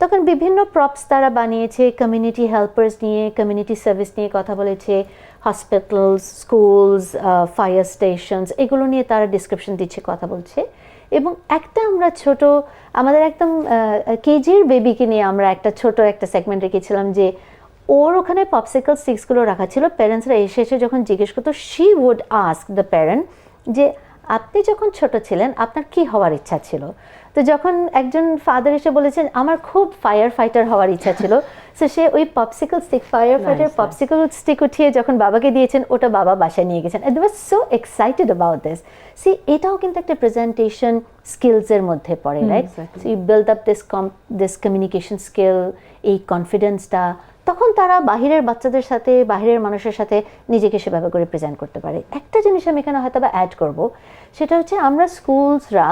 Speaker 2: তখন বিভিন্ন প্রপস তারা বানিয়েছে, কমিউনিটি হেল্পার্স নিয়ে, কমিউনিটি সার্ভিস নিয়ে কথা বলেছে, হসপিটালস, স্কুলস, ফায়ার স্টেশনস, এগুলো নিয়ে তারা ডিসক্রিপশন দিচ্ছে, কথা বলছে। এবং একটা আমরা ছোট, আমাদের একদম কেজির বেবিকে নিয়ে আমরা একটা ছোট একটা সেগমেন্ট রেখেছিলাম, যে ওর ওখানে পপসিকল স্টিক্সগুলো রাখা ছিল। প্যারেন্টসরা এসে যখন জিজ্ঞেস করতো, she would ask the parent যে আপনি যখন ছোট ছিলেন আপনার কি হওয়ার ইচ্ছা ছিল? তো যখন একজন ফাদার এসে বলেছেন আমার খুব ফায়ার ফাইটার হওয়ার ইচ্ছা ছিল, সো সে ওই popsicle stick, fire fighter popsicle stick উঠিয়ে যখন বাবাকে দিয়েছেন, ওটা বাবা বাসায় নিয়ে গেছেন। They was so excited about this. See, এটাও কিন্তু একটা প্রেজেন্টেশন স্কিলসের মধ্যে পড়ে, right? So you build up this communication skill, এই কনফিডেন্সটা, তখন তারা বাহিরের বাচ্চাদের সাথে, বাহিরের মানুষের সাথে নিজেকে সেভাবে করে প্রেজেন্ট করতে পারে। একটা জিনিস আমি এখানে হয়তো বা অ্যাড করবো, সেটা হচ্ছে আমরা স্কুলসরা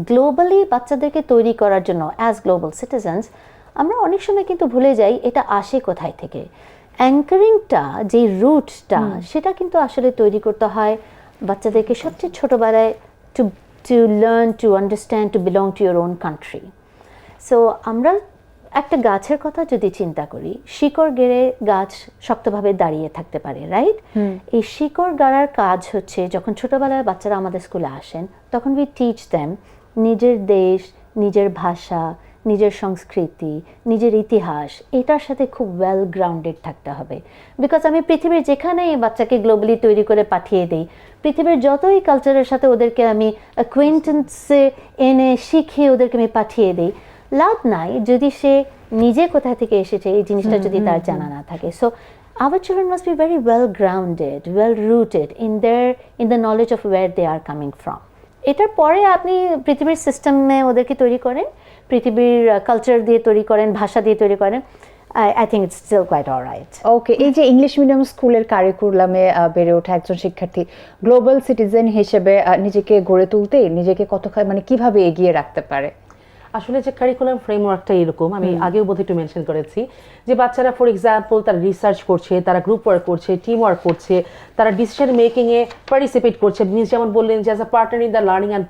Speaker 2: গ্লোবালি বাচ্চাদেরকে তৈরি করার জন্য অ্যাজ গ্লোবাল সিটিজেন্স আমরা অনেক সময় কিন্তু ভুলে যাই এটা আসে কোথায় থেকে। অ্যাঙ্কারিংটা, যে রুটটা, সেটা কিন্তু আসলে তৈরি করতে হয় বাচ্চাদেরকে সবচেয়ে ছোটোবেলায়, to learn, to understand, two belong to your own country. So আমরা একটা গাছের কথা যদি চিন্তা করি, শিকড় গেড়ে গাছ শক্তভাবে দাঁড়িয়ে থাকতে পারে, রাইট? এই শিকড় গাড়ার কাজ হচ্ছে, যখন ছোটবেলায় বাচ্চারা আমাদের স্কুলে আসেন তখন উই টিচ দেম নিজের দেশ, নিজের ভাষা, নিজের সংস্কৃতি, নিজের ইতিহাস, এটার সাথে খুব ওয়েল গ্রাউন্ডেড থাকতে হবে। বিকজ আমি পৃথিবীর যেখানেই বাচ্চাকে গ্লোবালি তৈরি করে পাঠিয়ে দিই, পৃথিবীর যতই কালচারের সাথে ওদেরকে আমি অ্যাকুয়েন্টেন্সে এনে শিখিয়ে ওদেরকে আমি পাঠিয়ে দিই, লাভ নাই যদি সে নিজে কোথা থেকে এসেছে এই জিনিসটা যদি তার জানা না থাকে। So our children must be very well grounded, well rooted in the knowledge of where they are coming from. এটার পরে আপনি পৃথিবীর সিস্টেমে ওদেরকে তৈরি করেন, পৃথিবীর কালচার দিয়ে তৈরি করেন, ভাষা দিয়ে তৈরি করেন, I think it's still quite all right.
Speaker 1: ওকে, এই যে ইংলিশ মিডিয়াম স্কুলের কারিকুলামে বেড়ে ওঠা একজন শিক্ষার্থী গ্লোবাল সিটিজেন হিসেবে নিজেকে গড়ে তুলতে নিজেকে কতখানি মানে কিভাবে এগিয়ে রাখতে পারে?
Speaker 3: আসলে যে কারিকুলাম ফ্রেমওয়ার্কটা এরকম, আমি আগেও বোধহয় একটু মেনশন করেছি যে বাচ্চারা ফর এক্সাম্পল তারা রিসার্চ করছে, তারা গ্রুপ ওয়ার্ক করছে, টিম ওয়ার্ক করছে, তারা ডিসিশন মেকিংয়ে পার্টিসিপেট করছে, মিস যেমন বললেন যে as a partner in the learning and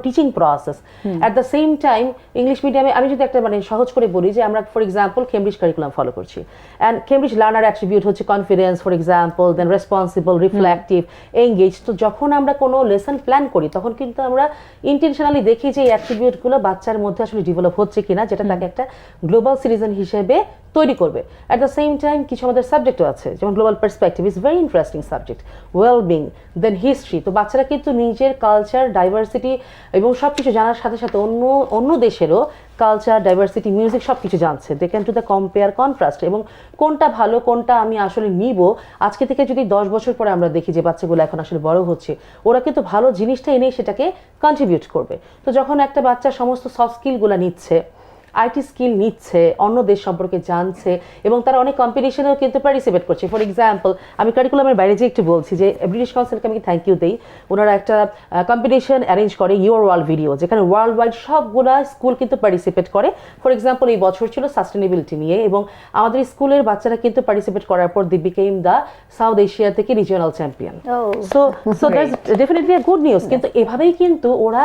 Speaker 3: teaching process. At the same time English মিডিয়ামে আমি যদি একটা মানে সহজ করে বলি যে আমরা for example Cambridge curriculum follow করছি, অ্যান্ড কেমব্রিজ লার্নার অ্যাট্রিবিউট হচ্ছে confidence for example, then responsible, reflective, engage. তো যখন আমরা কোনো লেসন প্ল্যান করি তখন কিন্তু আমরা ইন্টেনশনালি দেখি যে এই অ্যাট্রিবিউটগুলো বাচ্চার মধ্যে আসলে ডেভেলপ হচ্ছে কিনা, যেটা তাকে একটা গ্লোবাল সিটিজেন হিসেবে তৈরি করবে। অ্যাট দ্য সেম টাইম কিছু আমাদের সাবজেক্টও আছে, যেমন global perspective is very interesting subject, wellbeing, then history. তো বাচ্চারা কিন্তু নিজের কালচার, ডাইভার্সিটি এবং সব কিছু জানার সাথে সাথে অন্য দেশেরও কালচার, ডাইভার্সিটি, মিউজিক সব কিছু জানছে। They can to the compare, contrast, এবং কোনটা ভালো কোনটা আমি আসলে নিব। আজকে থেকে যদি 10 বছর পরে আমরা দেখি যে বাচ্চাগুলো এখন আসলে বড় হচ্ছে, ওরা কিন্তু ভালো জিনিসটা এনেই সেটাকে কন্ট্রিবিউট করবে। তো যখন একটা বাচ্চা সমস্ত সফট স্কিলগুলো নিচ্ছে, আইটি স্কিল নিচ্ছে, অন্য দেশ সম্পর্কে জানছে, এবং তারা অনেক কম্পিটিশনেও কিন্তু পার্টিসিপেট করছে। ফর এক্সাম্পল আমি কারিকুলামের বাইরে যে একটু বলছি যে ব্রিটিশ কাউন্সিলকে আমি থ্যাংক ইউ দিই, ওনারা একটা কম্পিটিশন অ্যারেঞ্জ করে ইউর ওয়ার্ল্ড ভিডিও, যেখানে ওয়ার্ল্ড ওয়াইড সবগুলা স্কুল কিন্তু পার্টিসিপেট করে। ফর এক্সাম্পল এই বছর ছিল সাস্টেনেবিলিটি নিয়ে, এবং আমাদের স্কুলের বাচ্চারা কিন্তু পার্টিসিপেট করার পর দি বিকেম দ্য সাউথ এশিয়া থেকে regional champion. So that's definitely good news. কিন্তু এভাবেই কিন্তু ওরা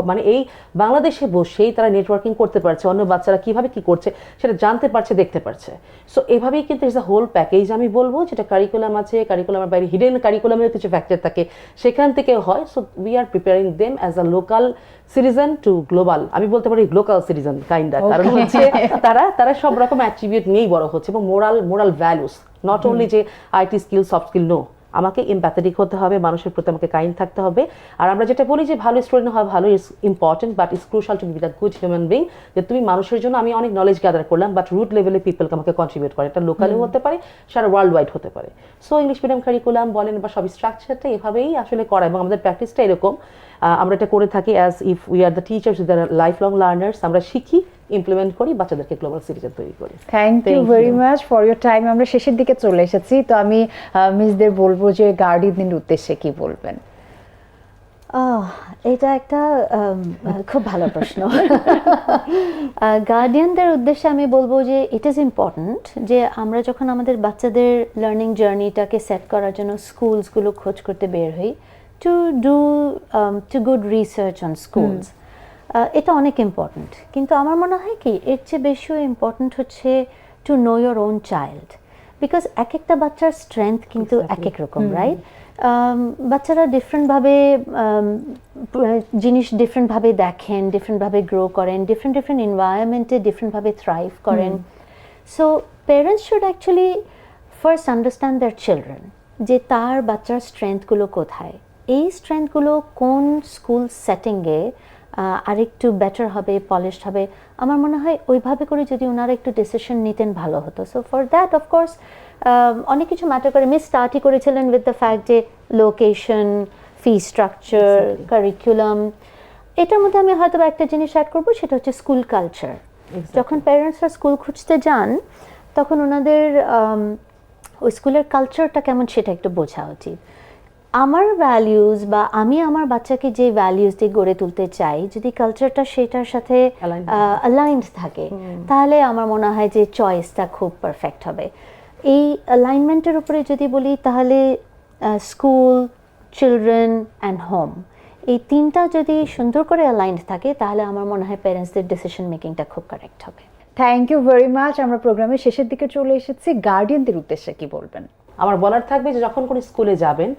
Speaker 3: মানে এই বাংলাদেশে বসেই তারা নেটওয়ার্কিং করতে পারছে, অন্য বাচ্চারা কিভাবে কি করছে সেটা জানতে পারছে, দেখতে পারছে। সো এভাবেই কিন্তু ইটস আ হোল প্যাকেজ আমি বলবো, যেটা কারিকুলাম আছে, কারিকুলামের বাইরে হিডেন কারিকুলামের কিছু ফ্যাক্টর থাকে, সেখান থেকে হয়। So we are preparing them as a local citizen to global, আমি বলতে পারি গ্লোকাল সিটিজেন কাইন্ড। কারণ হচ্ছে তারা সব রকম অ্যাট্রিবিউট নিয়েই বড় হচ্ছে, এবং মোরাল ভ্যালুস, নট অনলি যে IT skill, soft skill, no, আমাকে এমপ্যাথেটিক হতে হবে, মানুষের প্রতি আমাকে কাইন্ড থাকতে হবে। আর আমরা যেটা বলি যে ভালো স্টুডেন্ট হওয়া ভালো, is important, but is crucial to be the good human being. যে তুমি মানুষের জন্য, আমি অনেক নলেজ গ্যাদার করলাম, বাট রুট লেভেলে পিপলকে আমাকে কন্ট্রিবিউট করে, এটা লোকালেও হতে পারে, সারা ওয়ার্ল্ড ওয়াইড হতে পারে। সো ইংলিশ মিডিয়াম কারিকুলাম বলেন বা সব স্ট্রাকচারটা এভাবেই আসলে করা, এবং আমাদের প্র্যাকটিসটা এরকম আমরা এটা করে থাকি as if we are the teachers, we are life long learners. আমরা শিখি, ইমপ্লিমেন্ট করি, বাচ্চাদেরকে গ্লোবাল সিটিজেন তৈরি করি।
Speaker 1: Thank you very much for your time. আমরা শেষের দিকে চলে এসেছি, তো আমি মিসদের বলবো যে গার্ডিয়ানদের উদ্দেশ্যে কি বলবেন?
Speaker 2: এটা একটা খুব ভালো প্রশ্ন। গার্ডিয়ানদের উদ্দেশ্যে আমি বলবো যে ইট ইজ ইম্পর্ট্যান্ট যে আমরা যখন আমাদের বাচ্চাদের লার্নিং জার্নিটাকে সেট করার জন্য স্কুলসগুলো খোঁজ করতে বের হই, to do good research on schools, এটা অনেক ইম্পর্ট্যান্ট। কিন্তু আমার মনে হয় কি এর চেয়ে বেশিও ইম্পর্ট্যান্ট হচ্ছে to know your own child, because এক একটা বাচ্চার স্ট্রেংথ কিন্তু এক এক রকম, রাইট? বাচ্চারা ডিফারেন্টভাবে জিনিস ডিফারেন্টভাবে দেখেন, ডিফারেন্টভাবে গ্রো করেন, ডিফারেন্ট এনভায়রনমেন্টে ডিফারেন্টভাবে থ্রাইভ করেন। So parents should actually first understand their children, যে তার বাচ্চার স্ট্রেংথগুলো কোথায়, এই স্ট্রেংথগুলো কোন স্কুল সেটিংয়ে আরেকটু বেটার হবে, পলিশড হবে। আমার মনে হয় ওইভাবে করে যদি ওনারা একটু ডিসিশন নিতেন ভালো হতো। সো ফর দ্যাট অফকোর্স অনেক কিছু ম্যাটার করে। মিস স্টার্টই করেছিলেন উইথ দ্য ফ্যাক্ট যে লোকেশন, ফি স্ট্রাকচার, কারিকুলাম, এটার মধ্যে আমি হয়তো একটা জিনিস অ্যাড করবো, সেটা হচ্ছে স্কুল কালচার। যখন প্যারেন্টসরা স্কুল খুঁজতে যান তখন ওনাদের ওই স্কুলের কালচারটা কেমন সেটা একটু বোঝা উচিত। আমার ভ্যালিউজ বা আমি আমার বাচ্চাকে যে ভ্যালিউজ দিয়ে গড়ে তুলতে চাই, যদি কালচারটা সেটার সাথে অ্যালাইন্ড থাকে, তাহলে আমার মনে হয় যে চয়েসটা খুব পারফেক্ট হবে। এই অ্যালাইনমেন্টের উপরে যদি বলি, তাহলে স্কুল, চিলড্রেন অ্যান্ড হোম, এই তিনটা যদি সুন্দর করে অ্যালাইন্ড থাকে, তাহলে আমার মনে হয় প্যারেন্টসদের ডিসিশন মেকিংটা খুব কারেক্ট হবে।
Speaker 1: Thank you very much. আমরা প্রোগ্রামের শেষের দিকে চলে এসেছি। গার্ডিয়ানদের উদ্দেশ্যে কি বলবেন?
Speaker 3: আমার বলার থাকবে যে যখন কোনো স্কুলে যাবেন,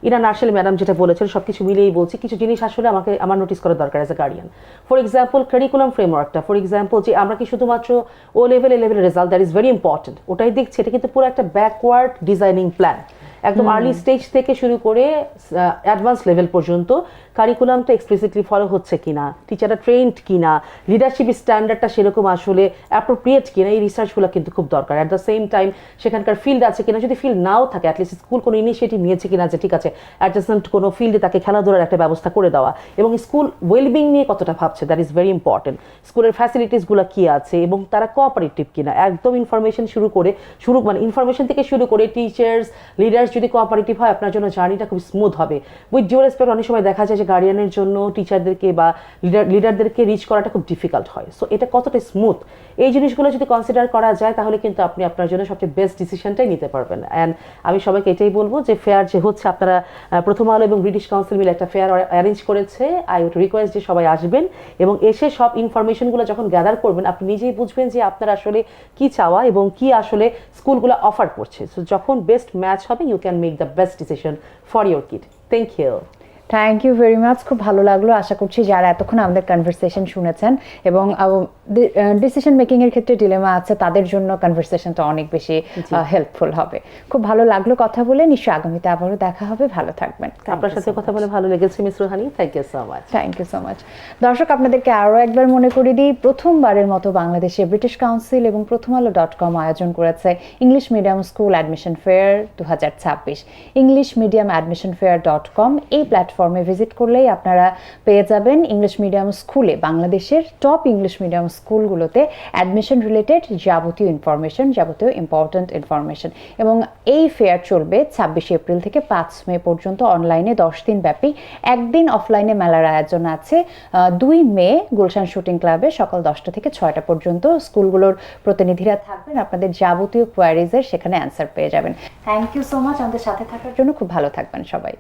Speaker 3: ইরা নার্সেল ম্যাডাম যেটা বলেছেন সবকিছু মিলিয়েই বলছি, কিছু জিনিস আসলে আমার নোটিস করা দরকার as a guardian. For example curriculum ফ্রেমওয়ার্কটা, ফর এক্সাম্পল যে আমরা কি শুধুমাত্র O level result, that is very important, ওটাই দেখছি, এটা কিন্তু পুরো একটা ব্যাকওয়ার্ড ডিজাইনিং প্ল্যান। একদম আর্লি স্টেজ থেকে শুরু করে অ্যাডভান্স লেভেল পর্যন্ত কারিকুলামটা এক্সপ্লিসিটলি ফলো হচ্ছে কিনা, টিচাররা ট্রেন্ড কিনা, লিডারশিপ স্ট্যান্ডার্ডটা সেরকম আসলে অ্যাপ্রোপ্রিয়েট কিনা, এই রিসার্চগুলো কিন্তু খুব দরকার। অ্যাট দ্য সেম টাইম সেখানকার ফিল্ড আছে কিনা, যদি ফিল্ড নাও থাকে অ্যাটলিস্ট স্কুল কোনো ইনিশিয়েটিভ নিয়েছে কিনা যে ঠিক আছে অ্যাডজাসেন্ট কোনো ফিল্ডে তাকে খেলাধুলার একটা ব্যবস্থা করে দেওয়া, এবং স্কুল ওয়েলবিং নিয়ে কতটা ভাবছে, দ্যাট ইজ ভেরি ইম্পর্টেন্ট। স্কুলের ফ্যাসিলিটিসগুলো কী আছে এবং তারা কোঅপারেটিভ কিনা, একদম ইনফরমেশন মানে ইনফরমেশন থেকে শুরু করে টিচার্স লিডার্স যদি কোঅপারেটিভ হয় আপনার জন্য জার্নিটা খুব স্মুথ হবে। উইথ ডিউ রেসপেক্ট অনেক সময় দেখা যায় যে গার্ডিয়ানের জন্য টিচারদেরকে বা লিডারদেরকে রিচ করাটা খুব ডিফিকাল্ট হয়। সো এটা কতটা স্মুথ, এই জিনিসগুলো যদি কনসিডার করা যায় তাহলে কিন্তু আপনি আপনার জন্য সবচেয়ে বেস্ট ডিসিশনটাই নিতে পারবেন। অ্যান্ড আমি সবাইকে এটাই বলবো যে ফেয়ার যে হচ্ছে, আপনারা প্রথম আলো এবং ব্রিটিশ কাউন্সিল মিলে একটা ফেয়ার অ্যারেঞ্জ করেছে। আই উড রিকোয়েস্ট যে সবাই আসবেন এবং এসে সব ইনফরমেশনগুলো যখন গ্যাদার করবেন আপনি নিজেই বুঝবেন যে আপনার আসলে কি চাওয়া এবং কি আসলে স্কুলগুলো অফার করছে। সো যখন বেস্ট ম্যাচ হবে you can make the best decision for your kid. Thank you.
Speaker 1: Thank you very much, খুব ভালো লাগলো। আশা করছি যারা এতক্ষণ আমাদের কনভারসেশন শুনেছেন এবং ডিসিশন মেকিং এর ক্ষেত্রে ডিলেমা আছে তাদের জন্য কনভারসেশনটা অনেক বেশি হেল্পফুল হবে। খুব ভালো লাগলো কথা বলে, নিশ্চয়ই আগামীতে আবারও দেখা হবে। ভালো থাকবেন।
Speaker 3: আপনার সাথে কথা বলে ভালো লেগেছে miss Ruhani, thank you so much.
Speaker 1: Thank you so much. দর্শক আপনাদেরকে আরও একবার মনে করিয়ে দিই, প্রথমবারের মতো বাংলাদেশে ব্রিটিশ কাউন্সিল এবং প্রথম আলো ডটকম আয়োজন করেছে English medium school admission fair 2026। English medium admission fair .com এই প্ল্যাটফর্মে ভিজিট করলেই আপনারা পেয়ে যাবেন ইংলিশ মিডিয়াম স্কুলে বাংলাদেশের টপ ইংলিশ মিডিয়াম স্কুলগুলোতে অ্যাডমিশন রিলেটেড যাবতীয় ইনফরমেশন, যাবতীয় ইম্পর্ট্যান্ট ইনফরমেশন। এবং এই ফেয়ার চলবে 26 এপ্রিল থেকে 5 মে পর্যন্ত অনলাইনে 10 দিন ব্যাপী। একদিন অফলাইনে মেলার আয়োজন আছে 2 মে গুলশান শুটিং ক্লাবে সকাল 10টা থেকে 6টা পর্যন্ত। স্কুলগুলোর প্রতিনিধিরা থাকবেন, আপনাদের যাবতীয় কোয়ারিজের সেখানে অ্যান্সার পেয়ে যাবেন। থ্যাংক ইউ সো মাচ আমাদের সাথে থাকার জন্য। খুব ভালো থাকবেন সবাই।